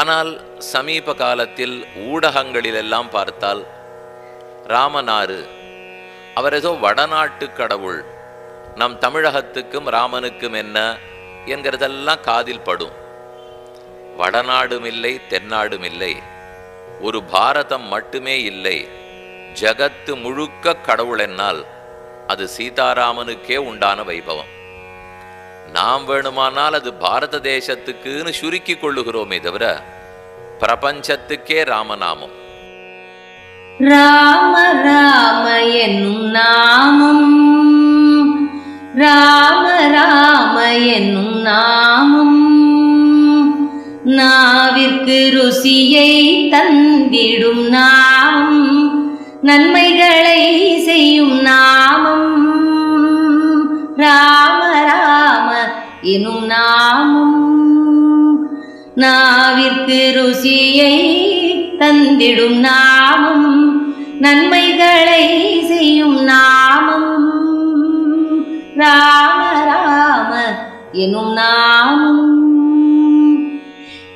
ஆனால் சமீப காலத்தில் ஊடகங்களிலெல்லாம் பார்த்தால் ராமனாரு அவர் ஏதோ வடநாட்டு கடவுள், நம் தமிழகத்துக்கும் ராமனுக்கும் என்ன என்கிறதெல்லாம் காதில் படும். வடநாடும் இல்லை, தென்னாடும் இல்லை, ஒரு பாரதம் மட்டுமே இல்லை, ஜகத்து முழுக்க கடவுள் என்னால் அது சீதாராமனுக்கே உண்டான வைபவம். நாம் வேணுமானால் அது பாரத தேசத்துக்குன்னு சுருக்கி கொள்ளுகிறோமே தவிர பிரபஞ்சத்துக்கே ராமநாமம். ராம ராம என்னும் நாமம், ராம ராம என்னும் நாமம், நாவிற்கு ருசியை தந்திடும் நாமம், நன்மைகளை செய்யும் நாமம். ராம ராம எனும் நாமம், நாவிற்கு ருசியை தந்திடும் நாமம், நன்மைகளை செய்யும் நாமம். ராம ராம எனும் நாமம்,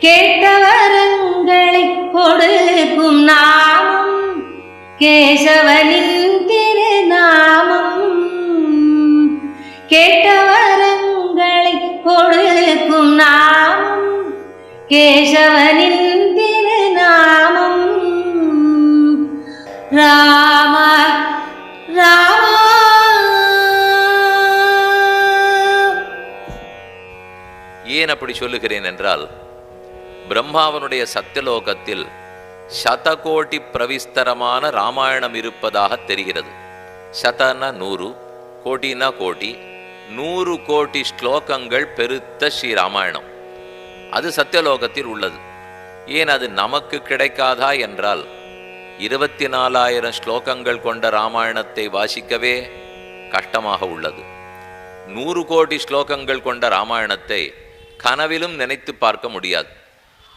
கேட்டவரங்களை கொடுக்கும் நாமம், கேசவனின் திருநாமம். கேட்டவரங்களை கொடுக்கும் நாமம், கேசவனின் திருநாமம். ராம ராம. ஏன் அப்படி சொல்லுகிறேன் என்றால், பிரம்மாவனுடைய சத்தியலோகத்தில் சதகோட்டி பிரவிஸ்தரமான ராமாயணம் இருப்பதாக தெரிகிறது. சதன்னா 100, கோட்டினா கோட்டி, 100 கோடி ஸ்லோகங்கள் பெருத்த ஸ்ரீராமாயணம். அது சத்தியலோகத்தில் உள்ளது. ஏன் அது நமக்கு கிடைக்காதா என்றால், 24,000 ஸ்லோகங்கள் கொண்ட ராமாயணத்தை வாசிக்கவே கஷ்டமாக உள்ளது. 100 கோடி ஸ்லோகங்கள் கொண்ட ராமாயணத்தை கனவிலும் நினைத்து பார்க்க முடியாது.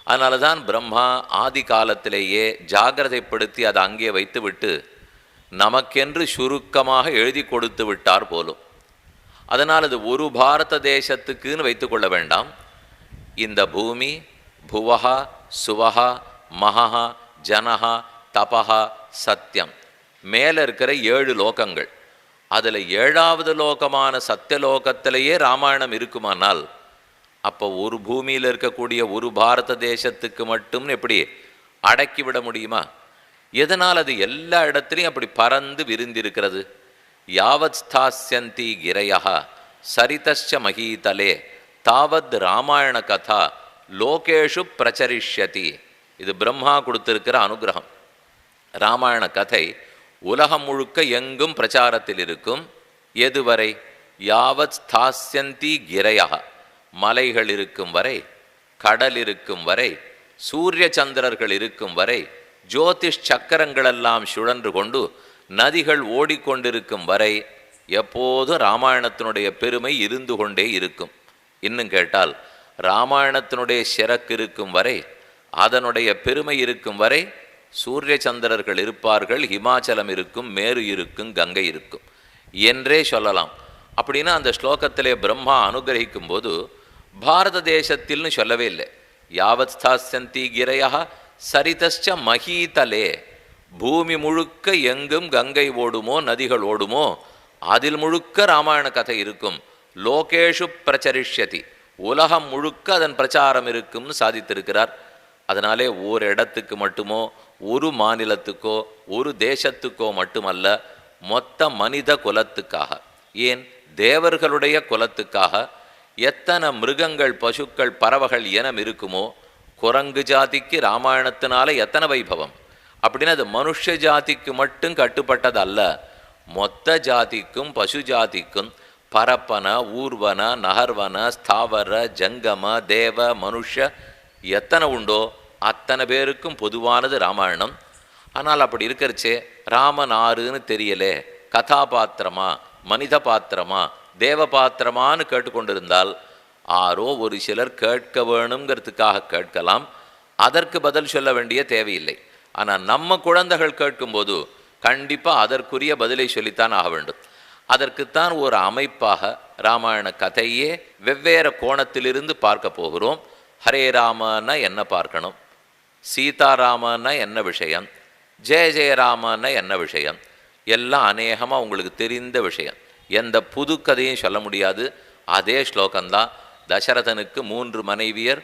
அதனால தான் பிரம்மா ஆதி காலத்திலேயே ஜாகிரதைப்படுத்தி அதை அங்கே வைத்துவிட்டு நமக்கென்று சுருக்கமாக எழுதி கொடுத்து விட்டார் போலும். அதனால் அது ஒரு பாரத தேசத்துக்குன்னு வைத்துக்கொள்ள வேண்டாம். இந்த பூமி புவஹா சுவஹா மகா ஜனஹா தபஹா சத்தியம், மேலே இருக்கிற 7 லோகங்கள், அதில் 7வது லோகமான சத்தியலோகத்திலேயே ராமாயணம் இருக்குமானால் அப்போ ஒரு பூமியில் இருக்கக்கூடிய ஒரு பாரத தேசத்துக்கு மட்டும் எப்படி அடக்கிவிட முடியுமா? எதனால் அது எல்லா இடத்துலையும் அப்படி பறந்து விரிந்திருக்கிறது? யாவத் ஸ்தாஸ்யந்தி கிரையா சரிதஸ்ச மகீதலே தாவத் ராமாயண கதா லோகேஷு பிரச்சரிஷ்யதி. இது பிரம்மா கொடுத்திருக்கிற அனுகிரகம். ராமாயண கதை உலகம் முழுக்க எங்கும் பிரச்சாரத்தில் இருக்கும். எதுவரை? யாவத் ஸ்தாஸ்யந்தி கிரையா, மலைகள் இருக்கும் வரை, கடல் இருக்கும் வரை, சூரிய சந்திரர்கள் இருக்கும் வரை, ஜோதிஷ் சக்கரங்களெல்லாம் சுழன்று கொண்டு நதிகள் ஓடிக்கொண்டிருக்கும் வரை எப்போதும் ராமாயணத்தினுடைய பெருமை இருந்து கொண்டே இருக்கும். இன்னும் கேட்டால், ராமாயணத்தினுடைய சிறக்கு இருக்கும் வரை, அதனுடைய பெருமை இருக்கும் வரை சூரிய சந்திரர்கள் இருப்பார்கள், ஹிமாச்சலம் இருக்கும், மேரு இருக்கும், கங்கை இருக்கும் என்றே சொல்லலாம். அப்படின்னா அந்த ஸ்லோகத்திலே பிரம்மா அனுகிரகிக்கும் போது பாரத தேசத்தில்னு சொல்லவே இல்லை. யாவத் ஸ்தாஸ்யந்தி கிரையா சரிதஸ்ச மகீதலே, பூமி முழுக்க எங்கும் கங்கை ஓடுமோ நதிகள் ஓடுமோ அதில் முழுக்க ராமாயண கதை இருக்கும். லோகேஷு பிரச்சரிஷ்யதி, உலகம் முழுக்க அதன் பிரச்சாரம் இருக்கும்னு சாதித்திருக்கிறார். அதனாலே ஒரு இடத்துக்கு மட்டுமோ ஒரு மாநிலத்துக்கோ ஒரு தேசத்துக்கோ மட்டுமல்ல, மொத்த மனித குலத்துக்காக, ஏன் தேவர்களுடைய குலத்துக்காக எத்தனை மிருகங்கள் பசுக்கள் பறவைகள் இனம் இருக்குமோ, குரங்கு ஜாதிக்கு ராமாயணத்தினால எத்தனை வைபவம். அப்படின்னு அது மனுஷ ஜாதிக்கு மட்டும் கட்டுப்பட்டது அல்ல, மொத்த ஜாதிக்கும் பசு ஜாதிக்கும் பரப்பன ஊர்வன நகர்வன ஸ்தாவர ஜங்கம தேவ மனுஷ எத்தனை உண்டோ அத்தனை பேருக்கும் பொதுவானது ராமாயணம். ஆனால் அப்படி இருக்கிறச்சே ராமன் ஆறுன்னு தெரியலே, கதாபாத்திரமா மனித பாத்திரமா தேவ பாத்திரமானு கேட்டுக்கொண்டிருந்தால் ஆரோ ஒரு சிலர் கேட்க வேணுங்கிறதுக்காக கேட்கலாம், அதற்கு பதில் சொல்ல வேண்டிய தேவையில்லை. ஆனால் நம்ம குழந்தைகள் கேட்கும்போது கண்டிப்பாக அதற்குரிய பதிலை சொல்லித்தான் ஆக வேண்டும். அதற்குத்தான் ஒரு அமைப்பாக ராமாயண கதையே வெவ்வேறு கோணத்திலிருந்து பார்க்க போகிறோம். ஹரே ராமன்னா என்ன பார்க்கணும், சீதாராமன்னா என்ன விஷயம், ஜெய ஜெயராமன்னா என்ன விஷயம், எல்லாம் அநேகமாக உங்களுக்கு தெரிந்த விஷயம். எந்த புது கதையும் சொல்ல முடியாது. அதே ஸ்லோகந்தான். தசரதனுக்கு 3 மனைவியர்,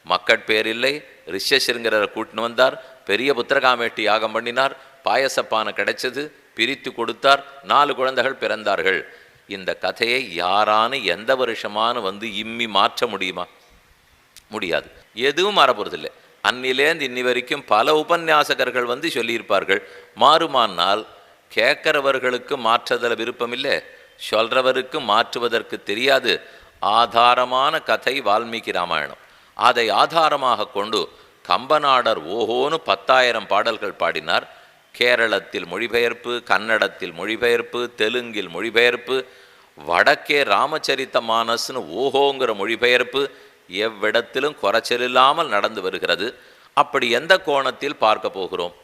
மக்கட்பேர் இல்லை, ரிஷசிருங்கிறரை கூட்டின்னு வந்தார், பெரிய புத்திரகாமேட்டி யாகம் பண்ணினார், பாயசப்பானை கிடைச்சது, பிரித்து கொடுத்தார், 4 குழந்தைகள் பிறந்தார்கள். இந்த கதையை யாரானு எந்த வருஷமானு வந்து இம்மி மாற்ற முடியுமா? முடியாது. எதுவும் மாறப்போறதில்லை. அன்னிலேருந்து இன்னி வரைக்கும் பல உபன்யாசகர்கள் வந்து சொல்லியிருப்பார்கள். மாறுமானால் கேட்கிறவர்களுக்கு மாற்றுதல் விருப்பம் இல்லை, சொல்றவருக்கு மாற்றுவதற்கு தெரியாது. ஆதாரமான கதை வால்மீகி ராமாயணம். அதை ஆதாரமாக கொண்டு கம்பநாடர் ஓஹோன்னு 10,000 பாடல்கள் பாடினார். கேரளத்தில் மொழிபெயர்ப்பு, கன்னடத்தில் மொழிபெயர்ப்பு, தெலுங்கில் மொழிபெயர்ப்பு, வடக்கே ராமச்சரித்த மானஸ்னு ஓஹோங்கிற மொழிபெயர்ப்பு எவ்விடத்திலும் குறைச்சலில்லாமல் நடந்து வருகிறது. அப்படி எந்த கோணத்தில் பார்க்க போகிறோம்?